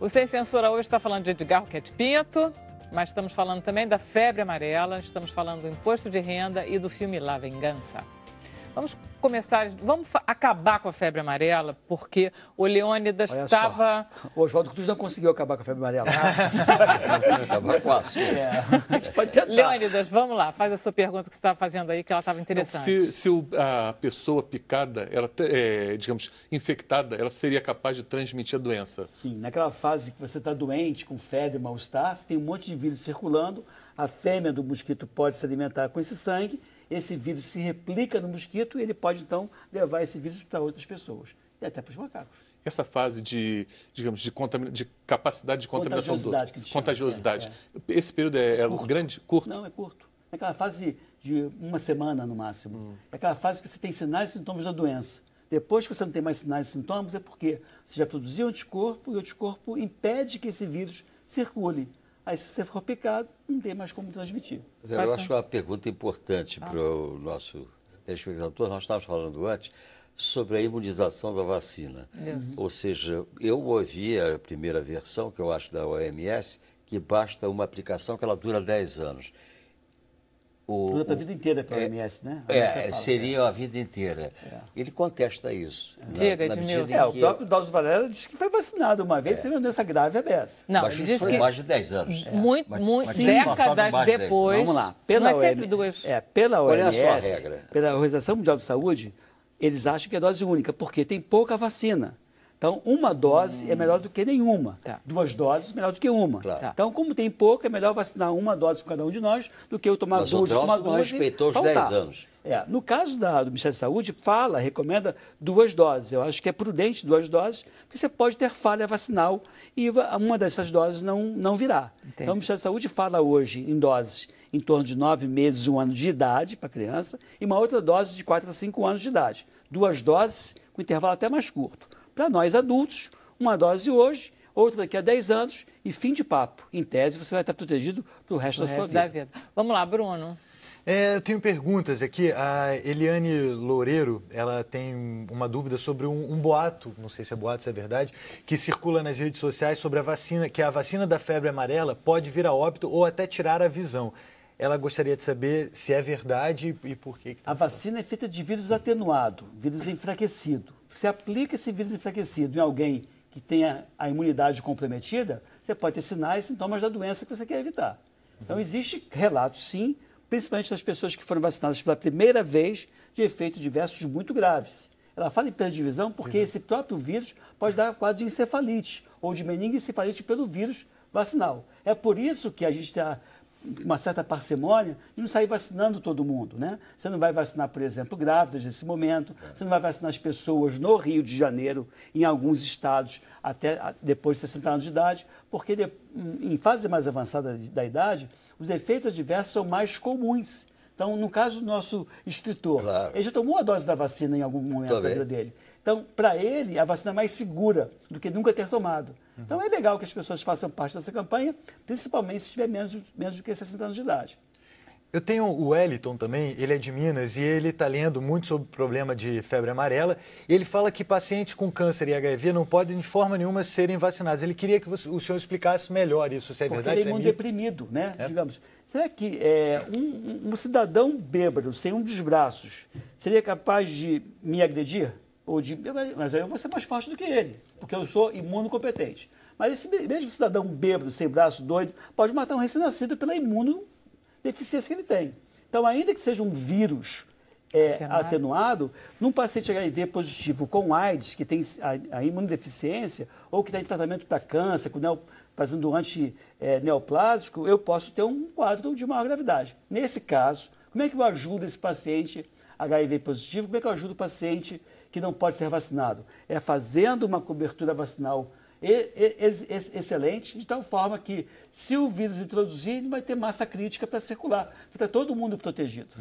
O Sem Censura hoje está falando de Edgar Roquette Pinto, mas estamos falando também da febre amarela, estamos falando do imposto de renda e do filme La Vingança. Vamos acabar com a febre amarela, porque o Leônidas estava... O Oswaldo Cruz não conseguiu acabar com a febre amarela. Acabar com a sua. A gente pode tentar. Leônidas, vamos lá, faz a sua pergunta que você estava fazendo aí, que ela estava interessante. Se a pessoa picada, ela, digamos, infectada, ela seria capaz de transmitir a doença? Sim, naquela fase que você está doente, com febre, mal-estar, você tem um monte de vírus circulando, a fêmea do mosquito pode se alimentar com esse sangue, esse vírus se replica no mosquito e ele pode, então, levar esse vírus para outras pessoas e até para os macacos. Essa fase de, digamos, de capacidade de contaminação contagiosidade. Esse período é grande, curto? Não, é curto. É aquela fase de uma semana, no máximo. É aquela fase que você tem sinais e sintomas da doença. Depois que você não tem mais sinais e sintomas, é porque você já produziu anticorpo e o anticorpo impede que esse vírus circule. Aí, se você for picado, não tem mais como transmitir. Eu acho uma pergunta importante para o nosso telespectador. Nós estávamos falando antes sobre a imunização da vacina. Isso. Ou seja, eu ouvi a primeira versão, que eu acho da OMS, que basta uma aplicação que ela dura 10 anos. Dura para a vida inteira para a OMS, né? Seria a vida inteira. Ele contesta isso. Diga, Edmilson. O próprio Drauzio Varela disse que foi vacinado uma vez, teve uma doença grave aberta. Não, mas ele isso disse foi que mais de 10 anos. Décadas depois. Vamos lá. Não é sempre duas. Pela Qual é a OMS, sua regra? pela Organização Mundial de Saúde, eles acham que é dose única, porque tem pouca vacina. Então, uma dose é melhor do que nenhuma. Tá. 2 doses é melhor do que uma. Claro. Tá. Então, como tem pouco, é melhor vacinar uma dose com cada um de nós do que eu tomar Mas duas, o tomar Drauzio não duas respeitou os faltar. 10 anos. No caso do Ministério da Saúde, recomenda 2 doses. Eu acho que é prudente 2 doses, porque você pode ter falha vacinal e uma dessas doses não virá. Entendi. Então, o Ministério da Saúde fala hoje em doses em torno de 9 meses, 1 ano de idade para a criança, e uma outra dose de 4 a 5 anos de idade. 2 doses com intervalo até mais curto. Para nós adultos, uma dose hoje, outra daqui a 10 anos e fim de papo. Em tese, você vai estar protegido para o resto da sua vida. Vamos lá, Bruno. Eu tenho perguntas aqui. A Eliane Loureiro, ela tem uma dúvida sobre um boato, não sei se é boato, se é verdade, que circula nas redes sociais sobre a vacina, que a vacina da febre amarela pode vir a óbito ou até tirar a visão. Ela gostaria de saber se é verdade e por que. A vacina é feita de vírus atenuado, vírus enfraquecido. Você aplica esse vírus enfraquecido em alguém que tenha a imunidade comprometida, você pode ter sinais e sintomas da doença que você quer evitar. Então, existe relatos, sim, principalmente das pessoas que foram vacinadas pela primeira vez, de efeitos diversos muito graves. Ela fala em perda de visão porque esse próprio vírus pode dar quadro de encefalite ou de meningoencefalite pelo vírus vacinal. É por isso que a gente está uma certa parcimônia de não sair vacinando todo mundo, né? Você não vai vacinar, por exemplo, grávidas nesse momento, você não vai vacinar as pessoas no Rio de Janeiro, em alguns estados, até depois de 60 anos de idade, porque em fase mais avançada da idade, os efeitos adversos são mais comuns. Então, no caso do nosso escritor, ele já tomou a dose da vacina em algum momento da vida dele. Então, para ele, a vacina é mais segura do que nunca ter tomado. Então, é legal que as pessoas façam parte dessa campanha, principalmente se tiver menos do que 60 anos de idade. Eu tenho o Wellington também, ele é de Minas e ele está lendo muito sobre o problema de febre amarela. Ele fala que pacientes com câncer e HIV não podem de forma nenhuma serem vacinados. Ele queria que o senhor explicasse melhor isso, se é verdade. Porque ele é imunodeprimido, né? Digamos. Será que um cidadão bêbado, sem um dos braços, seria capaz de me agredir? Mas aí eu vou ser mais forte do que ele, porque eu sou imunocompetente. Mas esse mesmo cidadão bêbado, sem braço, doido, pode matar um recém-nascido pela imunodeficiência que ele tem. Então, ainda que seja um vírus atenuado, num paciente HIV positivo com AIDS, que tem a imunodeficiência, ou que está em tratamento para câncer, fazendo antineoplásico, eu posso ter um quadro de maior gravidade. Nesse caso, como é que eu ajudo esse paciente HIV positivo? Como é que eu ajudo o paciente que não pode ser vacinado? É fazendo uma cobertura vacinal excelente, de tal forma que, se o vírus introduzir, ele vai ter massa crítica para circular, para todo mundo protegido.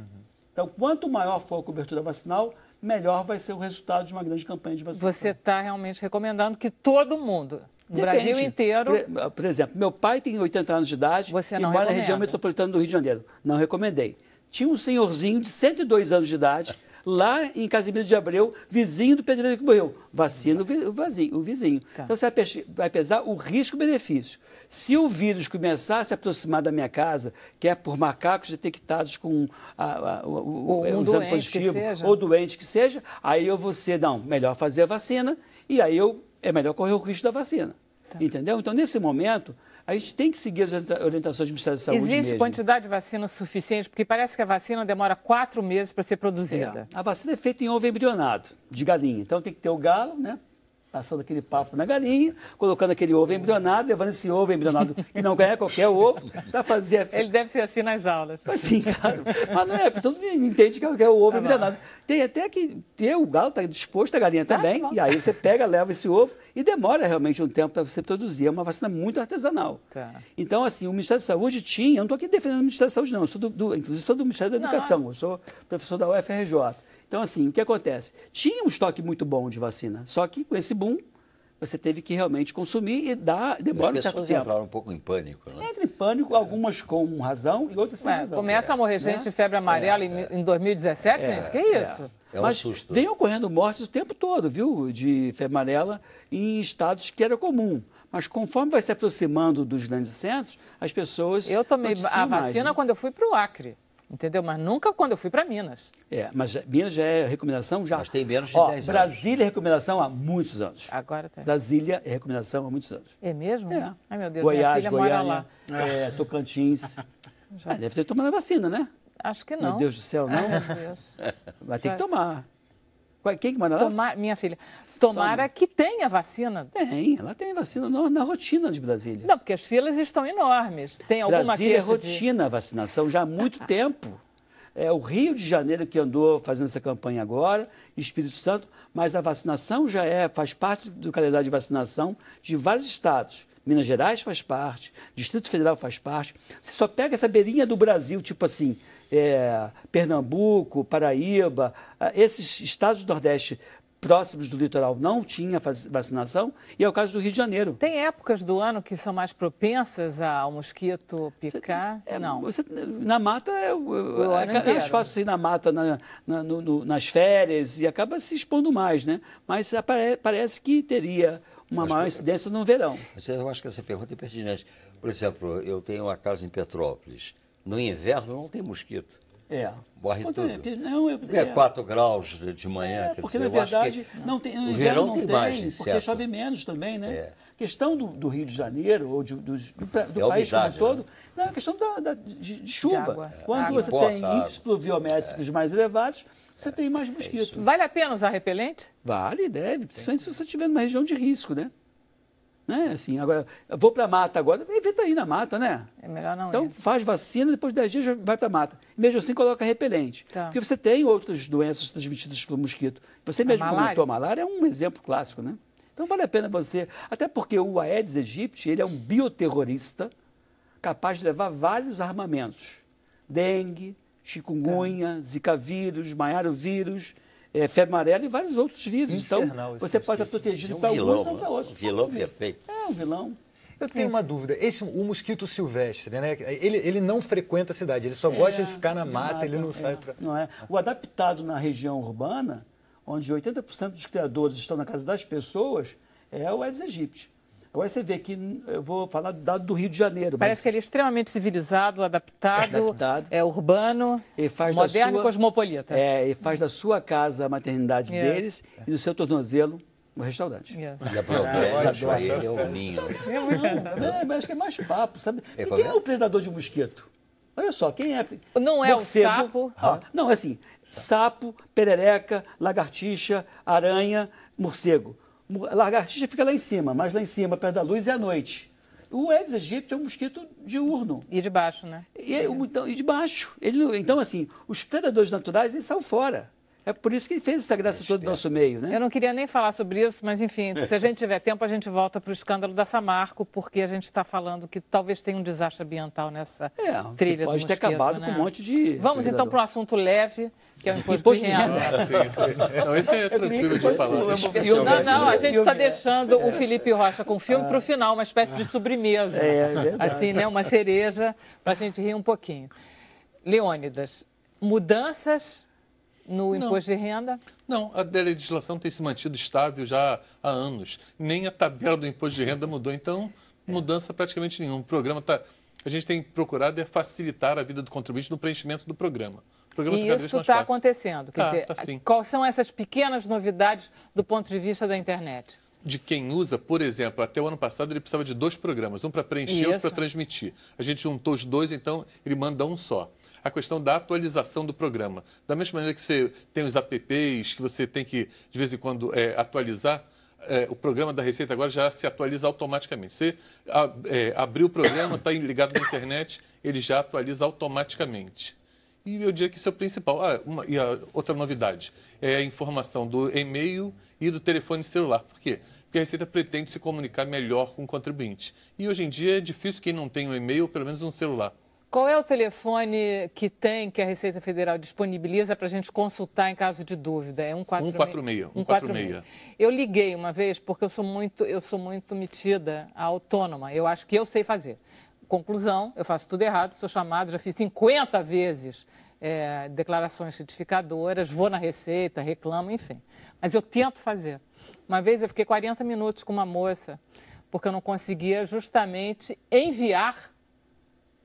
Então, quanto maior for a cobertura vacinal, melhor vai ser o resultado de uma grande campanha de vacinação. Você está realmente recomendando que todo mundo, no Brasil inteiro... Por exemplo, meu pai tem 80 anos de idade e mora na região metropolitana do Rio de Janeiro. Não recomendei. Tinha um senhorzinho de 102 anos de idade, lá em Casimiro de Abreu, vizinho do pedreiro que morreu. Vacina o vizinho. Tá. Então, você vai pesar o risco-benefício. Se o vírus começar a se aproximar da minha casa, que é por macacos detectados com usando positivo, ou doente que seja, aí eu vou ser, melhor fazer a vacina, e aí é melhor correr o risco da vacina. Tá. Entendeu? Então, nesse momento, a gente tem que seguir as orientações do Ministério da Saúde mesmo. Existe quantidade de vacina suficiente? Porque parece que a vacina demora 4 meses para ser produzida. A vacina é feita em ovo embrionado, de galinha. Então, tem que ter o galo, né? Passando aquele papo na galinha, colocando aquele ovo embrionado, levando esse ovo embrionado, que não ganha qualquer ovo, para fazer... Ele deve ser assim nas aulas. Assim, claro. Mas não é, todo mundo entende que é o ovo embrionado. Tem até que ter o galo, está disposto, a galinha também, e aí você pega, leva esse ovo, e demora realmente um tempo para você produzir. É uma vacina muito artesanal. Tá. Então, assim, o Ministério da Saúde tinha... Eu não estou aqui defendendo o Ministério da Saúde, não. Eu sou inclusive, sou do Ministério da Educação. Eu sou professor da UFRJ. Então, assim, o que acontece? Tinha um estoque muito bom de vacina, só que com esse boom, você teve que realmente consumir e demora um certo tempo. As pessoas entraram um pouco em pânico, né? Entra em pânico, algumas com razão e outras sem razão. Começa a morrer gente de febre amarela em 2017, gente? Que isso? É um susto. Vem ocorrendo mortes o tempo todo, viu, de febre amarela em estados que era comum. Mas conforme vai se aproximando dos grandes centros, as pessoas... Eu tomei a vacina quando eu fui para o Acre. Entendeu? Mas nunca quando eu fui para Minas. Mas Minas já é recomendação já. Mas tem menos de 10 anos. Brasília é recomendação há muitos anos. Agora tem. Brasília é recomendação há muitos anos. É mesmo? É. Ai, meu Deus, Goiás, minha filha mora lá. Tocantins. Deve ter tomado a vacina, né? Acho que não. Meu Deus do céu, não? Ai, meu Deus. Vai ter que tomar. Quem que manda lá? Minha filha. Tomara que tenha vacina. Ela tem vacina na rotina de Brasília. Não, porque as filas estão enormes. Tem alguma Brasília é rotina a vacinação já há muito tempo. É o Rio de Janeiro que andou fazendo essa campanha agora, Espírito Santo, mas a vacinação já faz parte do calendário de vacinação de vários estados. Minas Gerais faz parte, Distrito Federal faz parte. Você só pega essa beirinha do Brasil, tipo assim, Pernambuco, Paraíba, esses estados do Nordeste próximos do litoral não tinha vacinação, e é o caso do Rio de Janeiro. Tem épocas do ano que são mais propensas ao mosquito picar? Não. Na mata, é mais fácil ir na mata nas férias e acaba se expondo mais, né? Mas parece que teria uma maior incidência no verão. Eu acho que essa pergunta é pertinente. Por exemplo, eu tenho uma casa em Petrópolis. No inverno não tem mosquito. Morre tudo. 4 graus de manhã. Porque, na verdade, não tem, no verão não tem mais, porque chove menos também, né? A questão do Rio de Janeiro, ou do país como um todo, é a questão de chuva. Quando você tem índices pluviométricos mais elevados, você tem mais mosquito. Vale a pena usar repelente? Vale, deve. Principalmente se você estiver numa região de risco, né? Assim, agora, eu vou para a mata agora, evita ir na mata, né? É melhor não Então, faz vacina, depois de 10 dias vai para a mata. E mesmo assim, coloca repelente. Porque você tem outras doenças transmitidas pelo mosquito. Você mesmo comentou, a malária é um exemplo clássico, né? Então, vale a pena você... Até porque o Aedes aegypti, ele é um bioterrorista capaz de levar vários armamentos. Dengue, chikungunya, zika vírus, maiarovírus... febre amarela e vários outros vírus. Então, você pode estar protegido para alguns ou para outros. Vilão perfeito. É um vilão. Eu tenho uma dúvida. O mosquito silvestre, né? Ele não frequenta a cidade, ele só gosta de ficar na mata, ele não sai para... Não é. O adaptado na região urbana, onde 80% dos criadores estão na casa das pessoas, é o Aedes aegypti. Agora você vê que, eu vou falar do dado do Rio de Janeiro. Parece que ele é extremamente civilizado, adaptado, é urbano, moderno e cosmopolita. E faz da sua casa a maternidade deles e do seu tornozelo um restaurante. E aproveita, é o ninho. Mas acho que é mais papo, sabe? E quem é o predador de mosquito? Olha só, quem é? Não é morcego, o sapo? Não, é assim, sapo, perereca, lagartixa, aranha, morcego. A lagartixa fica lá em cima, mas lá em cima, perto da luz, é à noite. O Aedes aegypti é um mosquito diurno. E de baixo, né? E de baixo. Então, assim, os predadores naturais, eles saem fora. É por isso que ele fez essa graça toda do nosso meio, né? Eu não queria nem falar sobre isso, mas, enfim, se a gente tiver tempo, a gente volta para o escândalo da Samarco, porque a gente está falando que talvez tenha um desastre ambiental nessa trilha do mosquito. Pode ter acabado com um monte de... Vamos, então, para um assunto leve, que é o imposto de renda. Não, esse é tranquilo de falar. Não, a gente está deixando o Felipe Rocha com o filme para o final, uma espécie de sobremesa. Assim, né? Uma cereja, para a gente rir um pouquinho. Leônidas, mudanças no imposto de renda? Não, a legislação tem se mantido estável já há anos. Nem a tabela do imposto de renda mudou, então mudança praticamente nenhuma. O programa a gente tem procurado facilitar a vida do contribuinte no preenchimento do programa. E isso está acontecendo. Quer dizer, sim. Quais são essas pequenas novidades do ponto de vista da internet? De quem usa, por exemplo, até o ano passado ele precisava de 2 programas, um para preencher e outro para transmitir. A gente juntou os 2, então ele manda um só. A questão da atualização do programa. Da mesma maneira que você tem os apps, que você tem que, de vez em quando, atualizar, o programa da Receita agora já se atualiza automaticamente. Você abriu o programa, está ligado na internet, ele já atualiza automaticamente. E eu diria que isso é o principal. E a outra novidade é a informação do e-mail e do telefone celular. Por quê? Porque a Receita pretende se comunicar melhor com o contribuinte. E hoje em dia é difícil quem não tem um e-mail ou pelo menos um celular. Qual é o telefone que a Receita Federal disponibiliza para a gente consultar em caso de dúvida? É 146. 146. Eu liguei uma vez porque eu sou muito metida a autônoma. Eu acho que eu sei fazer. Conclusão, eu faço tudo errado, sou chamado, já fiz 50 vezes declarações certificadoras, vou na Receita, reclamo, enfim. Mas eu tento fazer. Uma vez eu fiquei 40 minutos com uma moça, porque eu não conseguia justamente enviar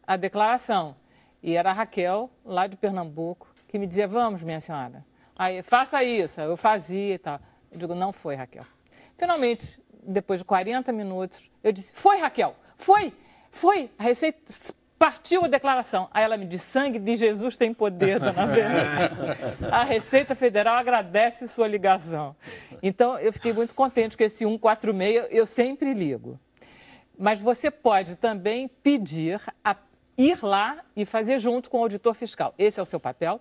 a declaração. E era a Raquel, lá de Pernambuco, que me dizia, vamos, minha senhora, aí, faça isso. Eu fazia e tal. Eu digo, não foi, Raquel. Finalmente, depois de 40 minutos, eu disse, foi, Raquel, foi. A Receita partiu a declaração. Aí ela me disse, sangue de Jesus tem poder, dona Vera. A Receita Federal agradece sua ligação. Então, eu fiquei muito contente com esse 146, eu sempre ligo. Mas você pode também pedir a ir lá e fazer junto com o auditor fiscal. Esse é o seu papel?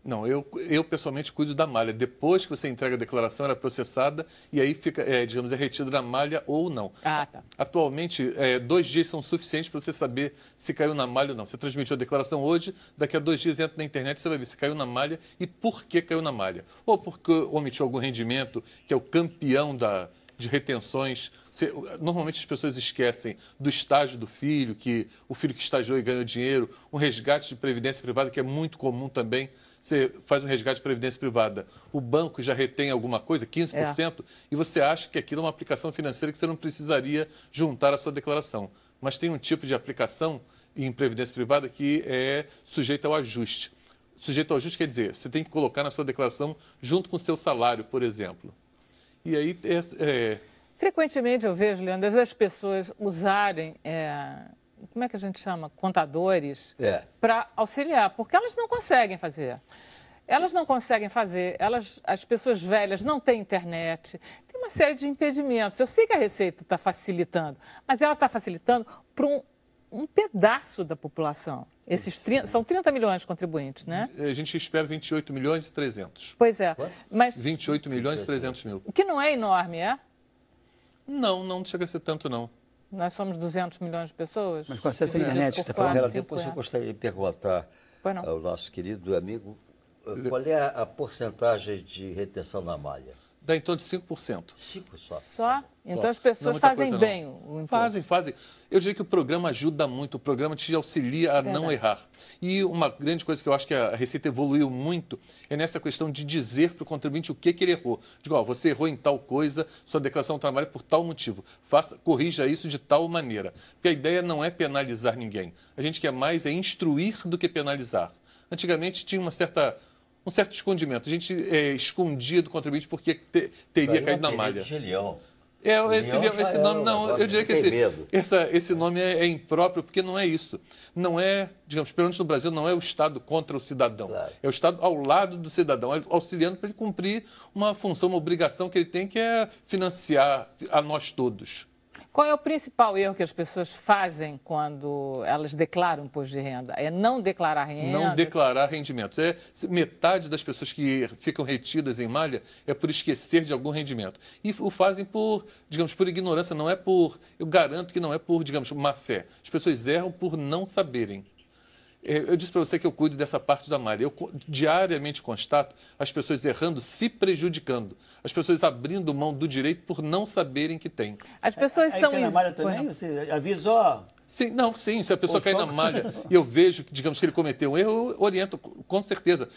Não, eu pessoalmente cuido da malha. Depois que você entrega a declaração, ela é processada e aí fica, digamos, retida da malha ou não. Ah, tá. Atualmente, 2 dias são suficientes para você saber se caiu na malha ou não. Você transmitiu a declaração hoje, daqui a 2 dias entra na internet, você vai ver se caiu na malha e por que caiu na malha. Ou porque omitiu algum rendimento, que é o campeão de retenções. Normalmente as pessoas esquecem do estágio do filho, que o filho que estagiou e ganhou dinheiro, um resgate de previdência privada, que é muito comum também. Você faz um resgate de previdência privada, o banco já retém alguma coisa, 15%, e você acha que aquilo é uma aplicação financeira que você não precisaria juntar à sua declaração. Mas tem um tipo de aplicação em previdência privada que é sujeita ao ajuste. Sujeito ao ajuste quer dizer, você tem que colocar na sua declaração junto com o seu salário, por exemplo. E aí Frequentemente eu vejo, Leandro, as pessoas usarem, como é que a gente chama? Contadores, para auxiliar, porque elas não conseguem fazer. As pessoas velhas não têm internet, tem uma série de impedimentos. Eu sei que a Receita está facilitando, mas ela está facilitando para um pedaço da população. São 30 milhões de contribuintes, né? A gente espera 28 milhões e 300. Pois é. Mas 28 milhões e 300 mil. O que não é enorme, é? Não chega a ser tanto, não. Nós somos 200 milhões de pessoas. Mas com acesso à internet, você está falando? Depois eu gostaria de perguntar ao nosso querido amigo qual é a porcentagem de retenção na malha. Dá em torno de 5%. 5% só? Só? Então as pessoas fazem bem o imposto. Fazem. Eu diria que o programa ajuda muito, o programa te auxilia a não errar. E uma grande coisa que eu acho que a Receita evoluiu muito é nessa questão de dizer para o contribuinte o que ele errou. Digo, você errou em tal coisa, sua declaração trabalha por tal motivo. Corrija isso de tal maneira. Porque a ideia não é penalizar ninguém. A gente quer mais instruir do que penalizar. Antigamente tinha um certo escondimento. A gente escondia do contribuinte porque teria caído na malha. Esse nome, não, eu diria que esse nome é impróprio, porque não é isso. Não é, digamos, pelo menos no Brasil, não é o Estado contra o cidadão. Claro. É o Estado ao lado do cidadão, auxiliando para ele cumprir uma função, uma obrigação que ele tem, que é financiar a nós todos. Qual é o principal erro que as pessoas fazem quando elas declaram imposto de renda? É não declarar renda? Não declarar rendimentos. Metade das pessoas que ficam retidas em malha é por esquecer de algum rendimento. E o fazem por ignorância, não é por... Eu garanto que não é por, má fé. As pessoas erram por não saberem. Eu disse para você que eu cuido dessa parte da malha. Eu diariamente constato as pessoas errando, se prejudicando. As pessoas abrindo mão do direito por não saberem que tem. As pessoas são... na malha também, você avisa, Sim, não, sim, se a pessoa cair na malha e eu vejo, digamos, que ele cometeu um erro, eu oriento, com certeza.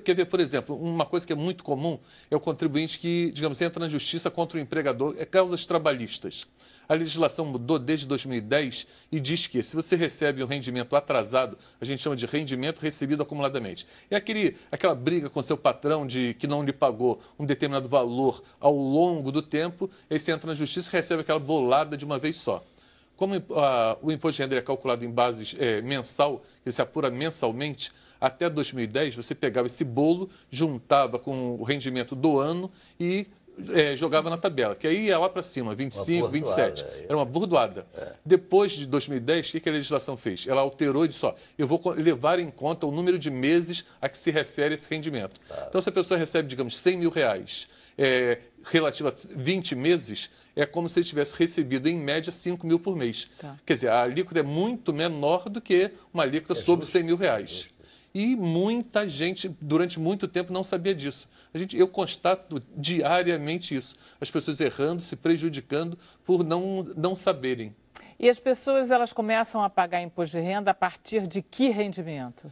Quer ver, por exemplo, uma coisa que é muito comum é o contribuinte que, digamos, entra na justiça contra o empregador, é causas trabalhistas. A legislação mudou desde 2010 e diz que se você recebe um rendimento atrasado, a gente chama de rendimento recebido acumuladamente. É aquela briga com seu patrão de que não lhe pagou um determinado valor ao longo do tempo, aí você entra na justiça e recebe aquela bolada de uma vez só. Como o imposto de renda é calculado em bases mensal, ele se apura mensalmente, até 2010 você pegava esse bolo, juntava com o rendimento do ano e jogava na tabela, que aí ia lá para cima, 25, 27. Era uma burdoada. Depois de 2010, o que a legislação fez? Ela alterou e disse, eu vou levar em conta o número de meses a que se refere esse rendimento. Então, se a pessoa recebe, digamos, R$100 mil, relativo a 20 meses, é como se ele tivesse recebido, em média, 5 mil por mês. Quer dizer, a alíquota é muito menor do que uma alíquota sobre R$100 mil. E muita gente, durante muito tempo, não sabia disso. Eu constato diariamente isso. As pessoas errando, se prejudicando por não saberem. E as pessoas, elas começam a pagar imposto de renda a partir de que rendimento?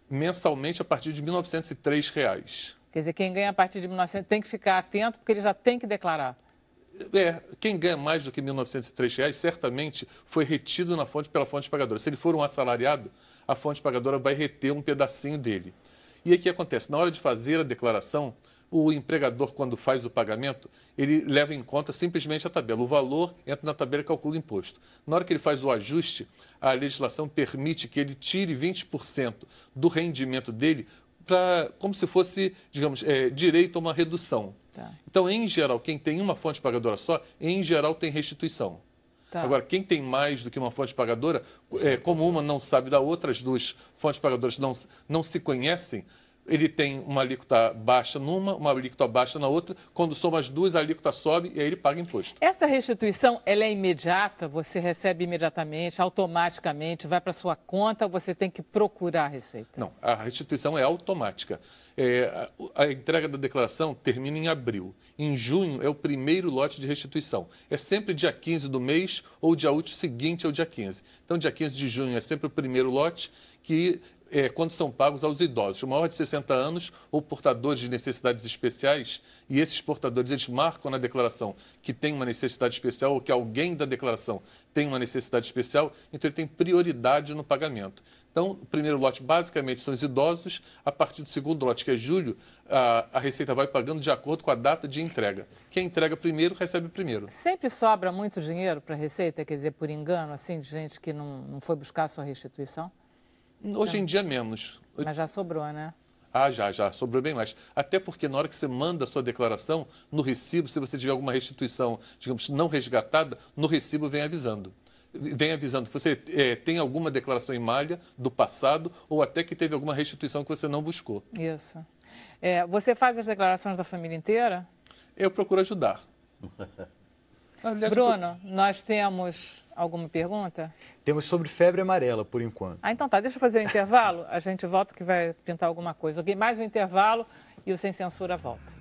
Mensalmente, a partir de R$ 1.903. Quer dizer, quem ganha a partir de 1.900 tem que ficar atento, porque ele já tem que declarar. Quem ganha mais do que R$ 1.903, certamente foi retido pela fonte pagadora. Se ele for um assalariado, a fonte pagadora vai reter um pedacinho dele. E aí o que acontece? Na hora de fazer a declaração, o empregador, quando faz o pagamento, ele leva em conta simplesmente a tabela. O valor entra na tabela e calcula o imposto. Na hora que ele faz o ajuste, a legislação permite que ele tire 20% do rendimento dele como se fosse, digamos, direito a uma redução. Então, em geral, quem tem uma fonte pagadora só, em geral, tem restituição. Agora, quem tem mais do que uma fonte pagadora, como uma não sabe da outra, as duas fontes pagadoras não se conhecem, ele tem uma alíquota baixa numa, uma alíquota baixa na outra. Quando soma as duas, a alíquota sobe e aí ele paga imposto. Essa restituição, ela é imediata? Você recebe imediatamente, automaticamente, vai para sua conta ou você tem que procurar a Receita? Não, a restituição é automática. A entrega da declaração termina em abril. Em junho é o primeiro lote de restituição. É sempre dia 15 do mês ou dia útil seguinte ao dia 15. Então, dia 15 de junho é sempre o primeiro lote que... quando são pagos aos idosos, maior de 60 anos ou portadores de necessidades especiais, e esses portadores eles marcam na declaração que tem uma necessidade especial ou que alguém da declaração tem uma necessidade especial, então ele tem prioridade no pagamento. Então, o primeiro lote basicamente são os idosos, a partir do segundo lote, que é julho, a Receita vai pagando de acordo com a data de entrega. Quem entrega primeiro, recebe primeiro. Sempre sobra muito dinheiro para a Receita, quer dizer, por engano, assim, de gente que não foi buscar a sua restituição? Hoje em dia, menos. Mas já sobrou, né? Já sobrou bem mais. Até porque na hora que você manda a sua declaração, no recibo, se você tiver alguma restituição, digamos, não resgatada, no recibo vem avisando. Vem avisando que você tem alguma declaração em malha do passado ou até que teve alguma restituição que você não buscou. Isso. Você faz as declarações da família inteira? Eu procuro ajudar. Aliás, Bruno, nós temos alguma pergunta? Temos sobre febre amarela, por enquanto. Então tá, deixa eu fazer o intervalo, a gente volta que vai pintar alguma coisa. Mais um intervalo e o Sem Censura volta.